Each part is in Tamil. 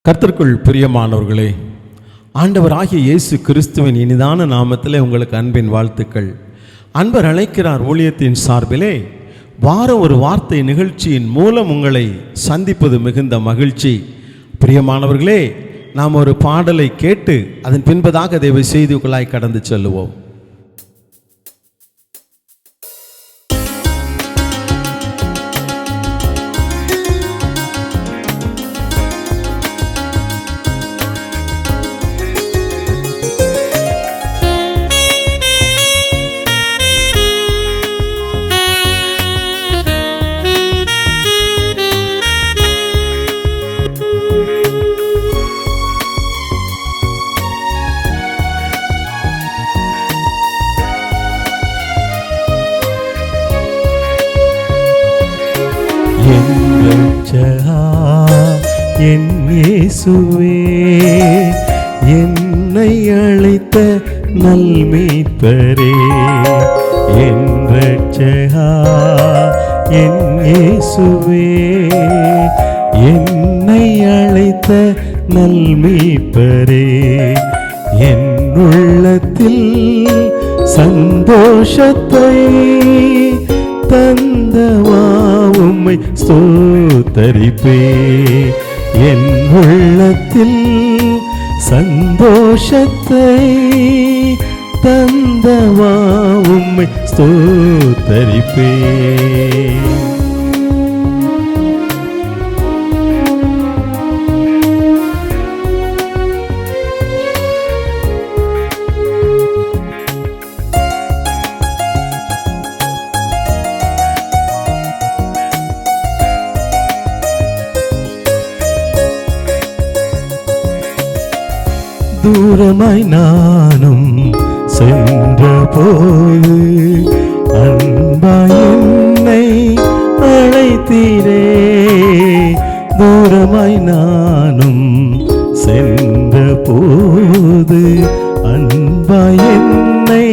கர்த்தருக்குள் பிரியமானவர்களே, ஆண்டவராகிய இயேசு கிறிஸ்துவின் இனிதான நாமத்திலே உங்களுக்கு அன்பின் வாழ்த்துக்கள். அன்பர் அழைக்கிறார் ஊழியத்தின் சார்பிலே வார ஒரு வார்த்தை நிகழ்ச்சியின் மூலம் உங்களை சந்திப்பது மிகுந்த மகிழ்ச்சி. பிரியமானவர்களே, நாம் ஒரு பாடலை கேட்டு அதன் பின்பதாக தேவ செய்திக்குள்ளாய் கடந்து செல்லுவோம். என் இயேசுவே, என்னை அழைத்த நல்மீட்பரே, என் இரட்சகா, என் இயேசுவே, என்னை அழைத்த நல்மீட்பரே, என் உள்ளத்தில் சந்தோஷத்தை தந்தவா உம்மை ஸ்தோத்தரிப்பே, என் உள்ளத்தில் சந்தோஷத்தை தந்தவா உம்மை ஸ்தோத்தரிப்பே. தூரமாய் நானும் சென்ற போது அன்பாய் என்னை அழைத்தீரே, தூரமாய் நானும் சென்ற போது அன்பாய் என்னை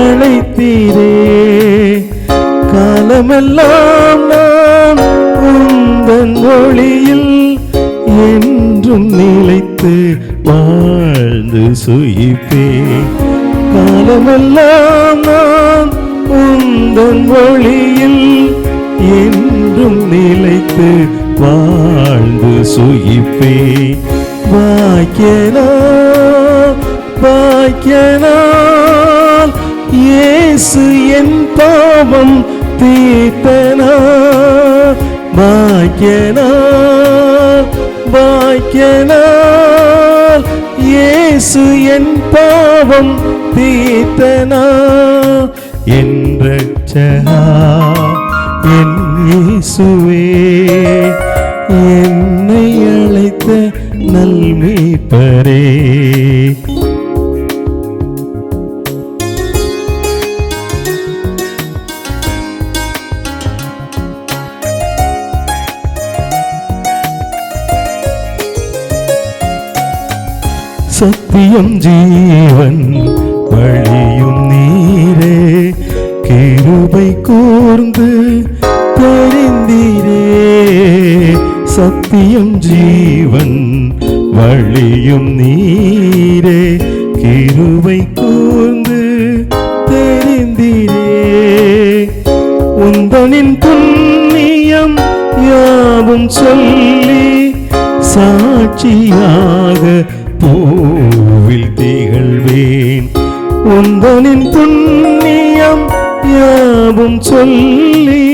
அழைத்தீரே, காலமெல்லாம் நான் உந்தன் ஒளியில் என்றும் நிலைத்து வாழ்ந்து சுயிப்பே, காலமெல்லாம் நான் உந்தன் ஒளியில் என்றும் நிலைத்து வாழ்ந்து சுயிப்பே. பாக்கியனாய் பாக்கியனாய் இயேசு என் பாவம் தீர்த்தனார், பாக்கியனாய் பாக்கியனாய் இயேசு என் பாவம் தீர்த்தனார், என் இரட்சகா, என் இயேசுவே, என்னை அழைத்த நல்மீட்பரே. சத்தியம் ஜீவன் வழியும் நீரே, கிருபை கூர்ந்து தெரிந்தீரே, சத்தியம் ஜீவன் வழியும் நீரே, கிருபை கூர்ந்து தெரிந்தீரே, உந்தனின் புண்ணியம் யாவும் சொல்லி சாட்சியாக பூவில் திகழ்வேன், உந்தனின் புண்ணியம் யாவும் சொல்லி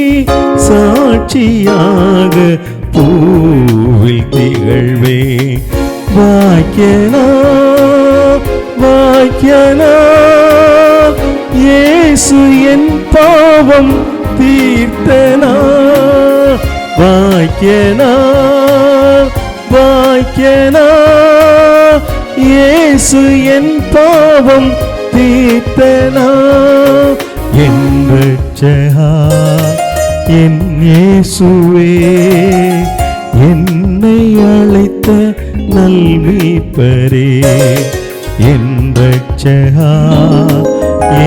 சாட்சியாக பூவில் திகழ்வேன். பாக்கியனாய் பாக்கியனாய் இயேசு என் பாவம் தீர்த்தனார், பாக்கியனாய் பாக்கியனாய் இயேசு என் பாவம் தீர்த்தனார், என் இரட்சகா, என் இயேசுவே, என்னை அழைத்த நல்மீட்பரே, என் இரட்சகா,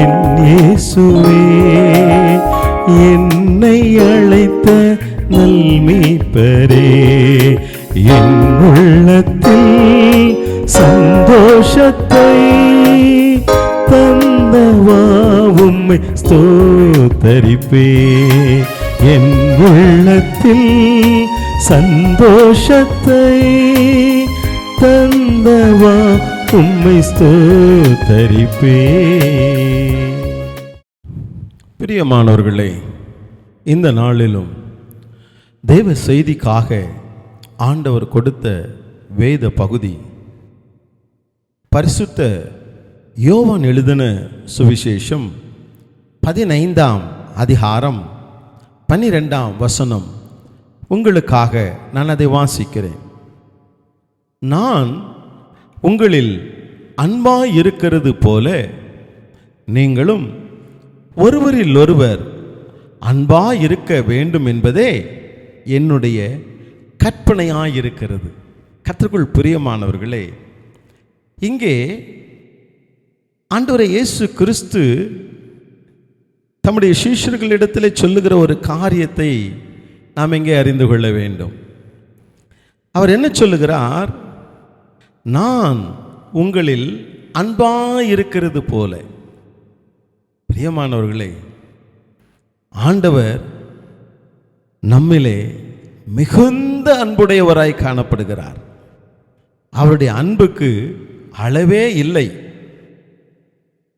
என் இயேசுவே, என்னை அழைத்த நல்மீட்பரே, என் உள்ளத்தில் சந்தோஷத்தை தந்தவா உம்மை ஸ்தோத்தரிப்பே. என் உள்ளத்தில் சந்தோஷத்தை தந்தவா உம்மை ஸ்தோத்தரிப்பே. பிரியமானவர்களே, இந்த நாளிலும் தேவ செய்திக்காக ஆண்டவர் கொடுத்த வேத பகுதி பரிசுத்த யோவான் எழுதின சுவிசேஷம் 15ஆம் அதிகாரம் 12ஆம் வசனம். உங்களுக்காக நான் அதை வாசிக்கிறேன். நான் உங்களில் அன்பாய் இருக்கிறது போல நீங்களும் ஒருவரில் ஒருவர் அன்பாய் இருக்க வேண்டும் என்பதே என்னுடைய கற்பனையாயிருக்கிறது. கர்த்தருக்குள் பிரியமானவர்களே, இங்கே ஆண்டவரே இயேசு கிறிஸ்து தம்முடைய சீஷர்களிடத்தில் சொல்லுகிற ஒரு காரியத்தை நாம் இங்கே அறிந்து கொள்ள வேண்டும். அவர் என்ன சொல்லுகிறார்? நான் உங்களில் அன்பாய் இருக்கிறது போல. பிரியமானவர்களே, ஆண்டவர் நம்மிலே மிகுந்த அன்புடையவராய் காணப்படுகிறார். அவருடைய அன்புக்கு அளவே இல்லை.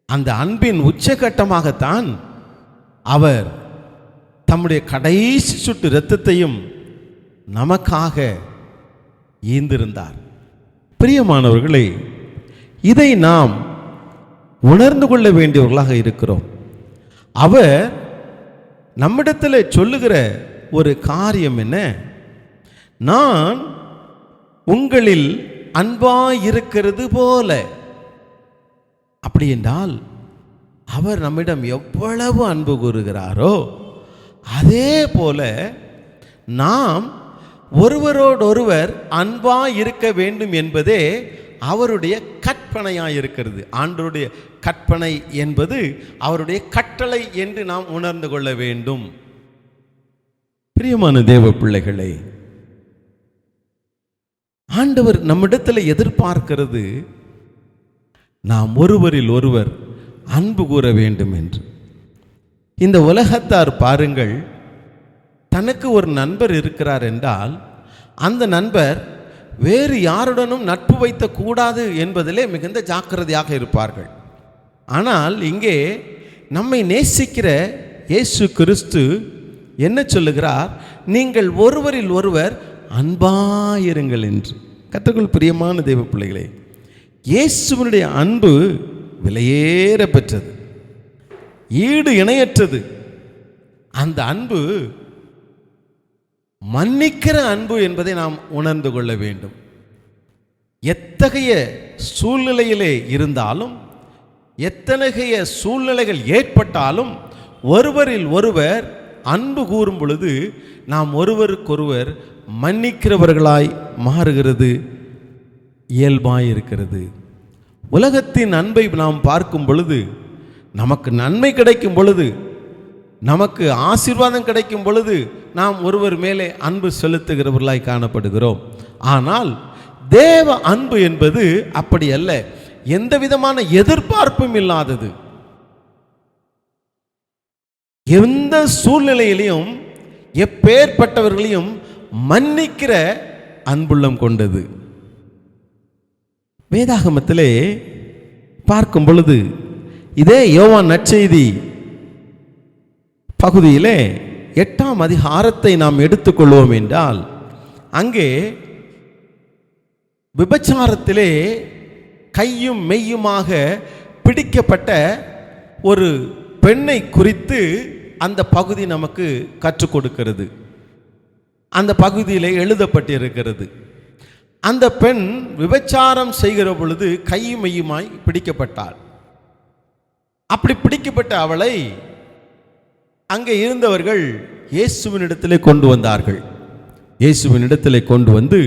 அந்த அன்பின் உச்சகட்டமாகத்தான் அவர் தம்முடைய கடைசி சுட்டு இரத்தத்தையும் நமக்காக ஈந்திருந்தார். பிரியமானவர்களே, இதை நாம் உணர்ந்து கொள்ள வேண்டியவர்களாக இருக்கிறோம். அவர் நம்மிடத்தில் சொல்லுகிற ஒரு காரியம் என்ன? நான் உங்களில் அன்பாயிருக்கிறது போல. அப்படி என்றால் அவர் நம்மிடம் எவ்வளவு அன்பு கூறுகிறாரோ அதே போல நாம் ஒருவரோடொருவர் அன்பாய் இருக்க வேண்டும் என்பதே அவருடைய கற்பனையாயிருக்கிறது. ஆண்டவருடைய கற்பனை என்பது அவருடைய கட்டளை என்று நாம் உணர்ந்து கொள்ள வேண்டும். பிரியமான தேவ பிள்ளைகளே, ஆண்டவர் நம்மிடத்தில் எதிர்பார்க்கிறது நாம் ஒருவரில் ஒருவர் அன்பு கூற வேண்டும் என்று. இந்த உலகத்தார் பாருங்கள், தனக்கு ஒரு நண்பர் இருக்கிறார் என்றால் அந்த நண்பர் வேறு யாருடனும் நட்பு வைத்தக் கூடாது என்பதிலே மிகுந்த ஜாக்கிரதையாக இருப்பார்கள். ஆனால் இங்கே நம்மை நேசிக்கிற இயேசு கிறிஸ்து என்ன சொல்லுகிறார்? நீங்கள் ஒருவரில் ஒருவர் அன்பாயிருங்கள் என்று. கர்த்தருக்குள் பிரியமான தேவ பிள்ளைகளே, இயேசுவினுடைய அன்பு விலையேற பெற்றது, ஈடு இணையற்றது. அந்த அன்பு மன்னிக்கிற அன்பு என்பதை நாம் உணர்ந்து கொள்ள வேண்டும். எத்தகைய சூழ்நிலையிலே இருந்தாலும், எத்தகைய சூழ்நிலைகள் ஏற்பட்டாலும் ஒருவரில் ஒருவர் அன்பு கூறும் பொழுது நாம் ஒருவருக்கொருவர் மன்னிக்கிறவர்களாய் மாறுகிறது இயல்பாயிருக்கிறது. உலகத்தின் அன்பை நாம் பார்க்கும் பொழுது, நமக்கு நன்மை கிடைக்கும் பொழுது, நமக்கு ஆசீர்வாதம் கிடைக்கும் பொழுது நாம் ஒருவர் மேலே அன்பு செலுத்துகிறவர்களாய் காணப்படுகிறோம். ஆனால் தேவ அன்பு என்பது அப்படி அல்ல. எந்த விதமான எதிர்பார்ப்பும் இல்லாதது, எந்த சூழ்நிலையிலையும் எப்பேற்பட்டவர்களையும் மன்னிக்கிற அன்புள்ளம் கொண்டது. வேதாகமத்திலே பார்க்கும் பொழுது, இதே யோவான் நற்செய்தி பகுதியிலே 8ஆம் அதிகாரத்தை நாம் எடுத்துக்கொள்வோம் என்றால், அங்கே விபச்சாரத்திலே கையும் மெய்யுமாக பிடிக்கப்பட்ட ஒரு பெண்ணை குறித்து அந்த பகுதி நமக்கு கற்றுக் கொடுக்கிறது. அந்த பகுதியிலே எழுதப்பட்டிருக்கிறது. அந்த பெண் விபச்சாரம் செய்கிற பொழுது கையும் மெய்யுமாய் பிடிக்கப்பட்டாள். அப்படி பிடிக்கப்பட்ட அவளை அங்கே இருந்தவர்கள் இயேசுவினிடத்திலே கொண்டு வந்தார்கள். இயேசுவினிடத்திலே கொண்டு வந்து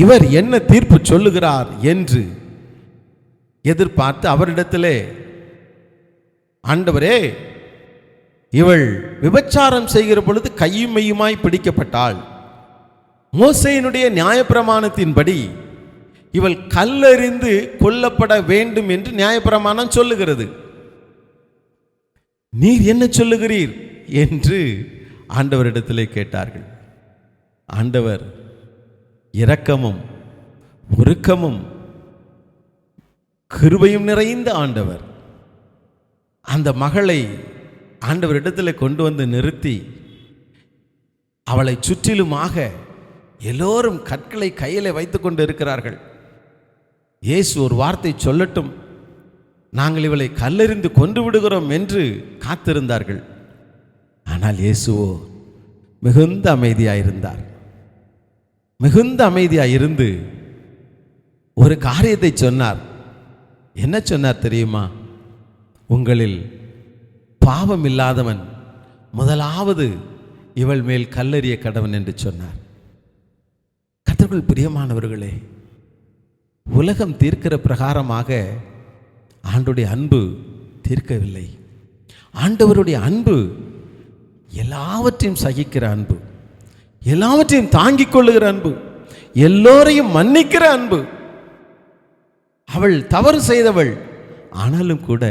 இவர் என்ன தீர்ப்பு சொல்லுகிறார் என்று எதிர்பார்த்து அவரிடத்திலே, ஆண்டவரே, இவள் விபச்சாரம் செய்கிற பொழுது கையும் மெய்யுமாய் பிடிக்கப்பட்டாள், மோசேயினுடைய நியாயப்பிரமாணத்தின்படி இவள் கல்லெறிந்து கொல்லப்பட வேண்டும் என்று நியாயப்பிரமாணம் சொல்லுகிறது. நீர் என்ன சொல்லுகிறீர் என்று ஆண்டவரிடத்திலே கேட்டார்கள். ஆண்டவர் இரக்கமும் உருக்கமும் கிருபையும் நிறைந்த ஆண்டவர். அந்த மகளை ஆண்டவரிடத்தில் கொண்டு வந்து நிறுத்தி அவளை சுற்றிலுமாக எல்லோரும் கற்களை கையில் வைத்து கொண்டு இருக்கிறார்கள். இயேசு ஒரு வார்த்தை சொல்லட்டும், நாங்கள் இவளை கல்லெறிந்து கொன்று விடுகிறோம் என்று காத்திருந்தார்கள். ஆனால் இயேசுவோ மிகுந்த அமைதியாயிருந்தார். மிகுந்த அமைதியாயிருந்து ஒரு காரியத்தை சொன்னார். என்ன சொன்னார் தெரியுமா? உங்களில் பாவம் இல்லாதவன் முதலாவது இவள் மேல் கல்லெறிய கடவன் என்று சொன்னார். கர்த்தருக்குள் பிரியமானவர்களே, உலகம் தீர்க்கிற பிரகாரமாக ஆண்டவருடைய அன்பு தீர்க்கவில்லை. ஆண்டவருடைய அன்பு எல்லாவற்றையும் சகிக்கிற அன்பு, எல்லாவற்றையும் தாங்கிக் கொள்ளுகிற அன்பு, எல்லோரையும் மன்னிக்கிற அன்பு. அவள் தவறு செய்தவள், ஆனாலும் கூட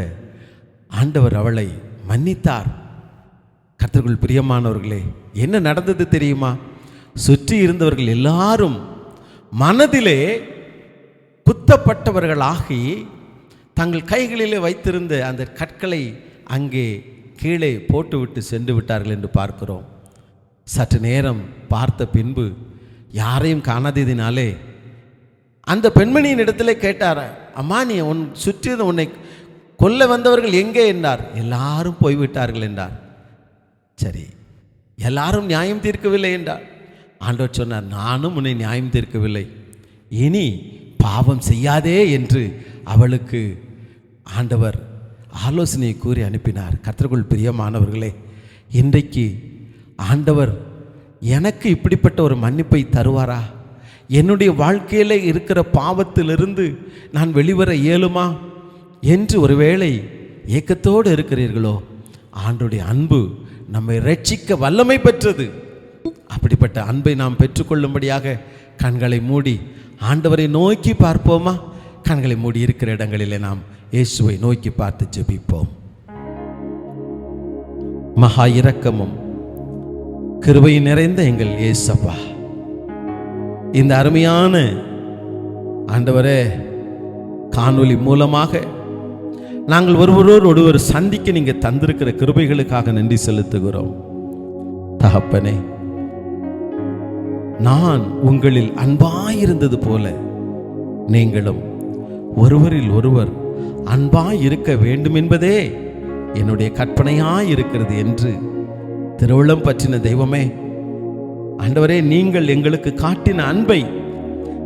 ஆண்டவர் அவளை மன்னித்தார். கர்த்தருக்குள் பிரியமானவர்களே, என்ன நடந்தது தெரியுமா? சுற்றி இருந்தவர்கள் எல்லாரும் மனதிலே குத்தப்பட்டவர்களாகி தங்கள் கைகளிலே வைத்திருந்த அந்த கற்களை அங்கே கீழே போட்டுவிட்டு சென்று விட்டார்கள் என்று பார்க்கிறோம். சற்று நேரம் பார்த்த பின்பு யாரையும் காணாததினாலே அந்த பெண்மணியின் இடத்துல கேட்டார், அம்மா நீ உன் சுற்றி உன்னை கொல்ல வந்தவர்கள் எங்கே என்றார். எல்லாரும் போய்விட்டார்கள் என்றார். சரி, எல்லாரும் நியாயம் தீர்க்கவில்லை என்றார். ஆண்டவர் சொன்னார், நானும் உன்னை நியாயம் தீர்க்கவில்லை, இனி பாவம் செய்யாதே என்று அவளுக்கு ஆண்டவர் ஆலோசனையை கூறி அனுப்பினார். கர்த்தருக்குள் பிரியமானவர்களே, இன்றைக்கு ஆண்டவர் எனக்கு இப்படிப்பட்ட ஒரு மன்னிப்பை தருவாரா? என்னுடைய வாழ்க்கையில் இருக்கிற பாவத்திலிருந்து நான் வெளிவர இயலுமா என்று ஒருவேளை ஏக்கத்தோடு இருக்கிறீர்களோ, ஆண்டவருடைய அன்பு நம்மை ரட்சிக்க வல்லமை பெற்றது. அப்படிப்பட்ட அன்பை நாம் பெற்றுக்கொள்ளும்படியாக கண்களை மூடி ஆண்டவரை நோக்கி பார்ப்போமா? கண்களை மூடி இருக்கிற இடங்களிலே நாம் இயேசுவை நோக்கி பார்த்து ஜெபிப்போம். மகா இரக்கமும் கிருபை நிறைந்த எங்கள் இயேசப்பா, இந்த அருமையான ஆண்டவரே காணொளி மூலமாக நாங்கள் ஒருவரோடு சந்திக்க நீங்க தந்திருக்கிற கிருபைகளுக்காக நன்றி செலுத்துகிறோம். தகப்பனே, நான் உங்களில் அன்பாயிருந்தது போல நீங்களும் ஒருவரில் ஒருவர் அன்பாய் இருக்க வேண்டும் என்பதே என்னுடைய கற்பனையாய் இருக்கிறது என்று திருவுளம் பற்றின தெய்வமே, ஆண்டவரே, நீங்கள் எங்களுக்கு காட்டின அன்பை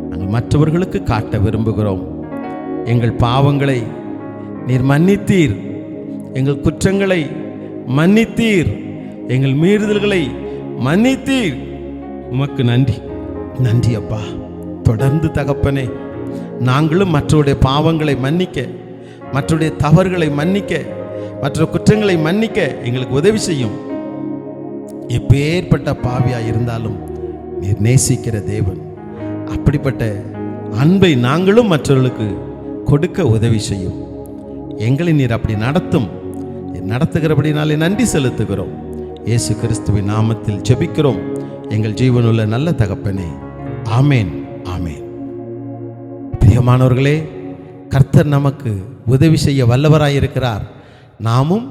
நாங்கள் மற்றவர்களுக்கு காட்ட விரும்புகிறோம். எங்கள் பாவங்களை நீர் மன்னித்தீர், எங்கள் குற்றங்களை மன்னித்தீர், எங்கள் மீறுதல்களை மன்னித்தீர். உமக்கு நன்றி, நன்றி அப்பா. தொடர்ந்து தகப்பனே, நாங்களும் மற்றவருடைய பாவங்களை மன்னிக்க, மற்றவருடைய தவறுகளை மன்னிக்க, மற்ற குற்றங்களை மன்னிக்க எங்களுக்கு உதவி செய்யும். எப்பேற்பட்ட பாவியாக இருந்தாலும் நீர் நேசிக்கிற தேவன். அப்படிப்பட்ட அன்பை நாங்களும் மற்றவர்களுக்கு கொடுக்க உதவி செய்யும். எங்களை நீர் அப்படி நடத்தும். நடத்துகிறபடினாலே நன்றி செலுத்துகிறோம். இயேசு கிறிஸ்துவின் நாமத்தில் ஜெபிக்கிறோம் எங்கள் ஜீவனுள்ள நல்ல தகப்பனே, ஆமேன், ஆமேன். பிரியமானவர்களே, கர்த்தர் நமக்கு உதவி செய்ய வல்லவராயிருக்கிறார். நாமும்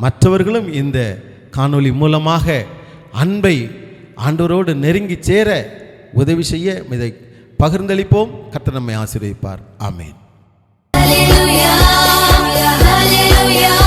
மற்றவர்களும் இந்த காணொளி மூலமாக அன்பை ஆண்டவரோடு நெருங்கி சேர உதவி செய்ய இதை பகிர்ந்தளிப்போம். கர்த்தர் நம்மை ஆசீர்வதிப்பார். ஆமேன். Hallelujah, hallelujah.